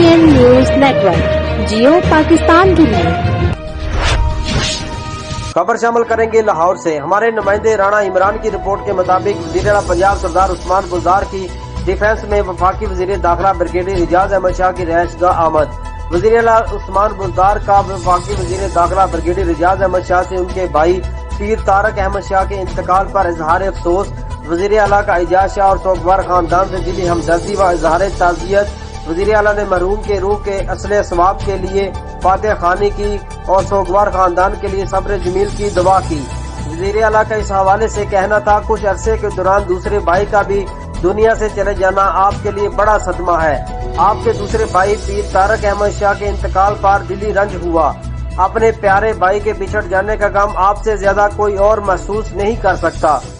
ABN News Network, जियो पाकिस्तान की news. खबर शामिल करेंगे लाहौर से। हमारे नुमाइंदे राणा इमरान की रिपोर्ट के मुताबिक वज़ीर-ए-आला पंजाब सरदार उस्मान बुज़दार की डिफेंस में वफाकी वज़ीर दाखिला ब्रिगेडियर एजाज अहमद शाह की रिहाइशगाह आमद। वज़ीर-ए-आला उस्मान बुज़दार का वफाकी वज़ीर दाखिला ब्रिगेडियर एजाज अहमद शाह से उनके भाई पीर तारक अहमद शाह के इंतकाल पर इजहार अफसोस। वज़ीर-ए-आला का एजाज शाह और सोगवार खानदान से दिली हमदर्दी व इजहार ताज़ियत। वज़ीर-ए-आला ने मरहूम के रूह के असले सवाब के लिए फातिहा खानी की और सोगवार खानदान के लिए सब्र जमील की दुआ की। वज़ीर-ए-आला का इस हवाले से कहना था, कुछ अरसे के दौरान दूसरे भाई का भी दुनिया से चले जाना आपके लिए बड़ा सदमा है। आपके दूसरे भाई पीर तारक अहमद शाह के इंतकाल पर दिली रंज हुआ। अपने प्यारे भाई के बिछड़ जाने का गम आपसे ज्यादा कोई और महसूस नहीं कर सकता।